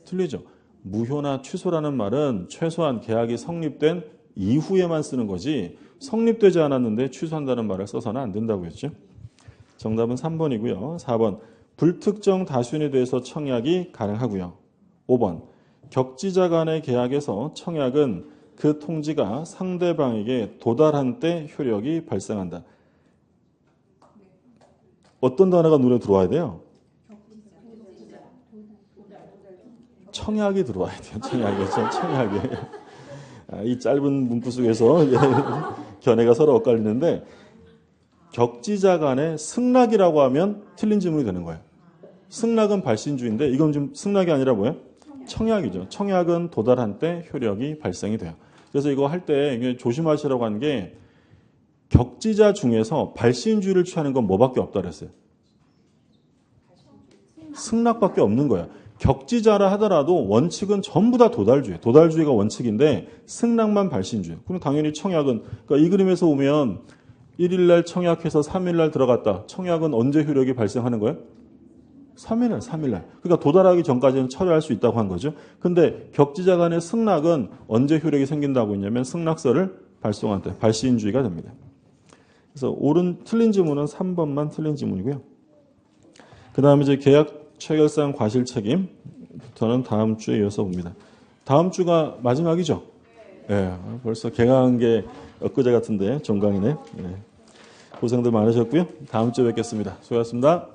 틀리죠? 무효나 취소라는 말은 최소한 계약이 성립된 이후에만 쓰는 거지 성립되지 않았는데 취소한다는 말을 써서는 안 된다고 했죠. 정답은 3번이고요. 4번. 불특정 다수인에 대해서 청약이 가능하고요. 5번. 격지자 간의 계약에서 청약은 그 통지가 상대방에게 도달한 때 효력이 발생한다. 어떤 단어가 눈에 들어와야 돼요? 청약이 들어와야 돼요. 청약이. 이 짧은 문구 속에서 견해가 서로 엇갈리는데 격지자 간의 승낙이라고 하면 틀린 질문이 되는 거예요. 승낙은 발신주인데 이건 좀 승낙이 아니라 뭐예요? 청약이죠. 청약은 도달한 때 효력이 발생이 돼요. 그래서 이거 할 때 조심하시라고 한 게 격지자 중에서 발신주의를 취하는 건 뭐밖에 없다 그랬어요? 승낙밖에 없는 거예요. 격지자라 하더라도 원칙은 전부 다 도달주의. 도달주의가 원칙인데 승낙만 발신주의. 그럼 당연히 청약은 그러니까 이 그림에서 보면 1일 날 청약해서 3일 날 들어갔다. 청약은 언제 효력이 발생하는 거예요? 3일 날. 그러니까 도달하기 전까지는 처리할 수 있다고 한 거죠. 근데 격지자 간의 승낙은 언제 효력이 생긴다고 했냐면 승낙서를 발송한 때 발신주의가 됩니다. 그래서 틀린 지문은 3번만 틀린 지문이고요. 그 다음에 이제 계약 체결상 과실 책임부터는 다음 주에 이어서 봅니다. 다음 주가 마지막이죠? 네, 벌써 개강한 게 엊그제 같은데 종강이네. 네. 고생들 많으셨고요. 다음 주에 뵙겠습니다. 수고하셨습니다.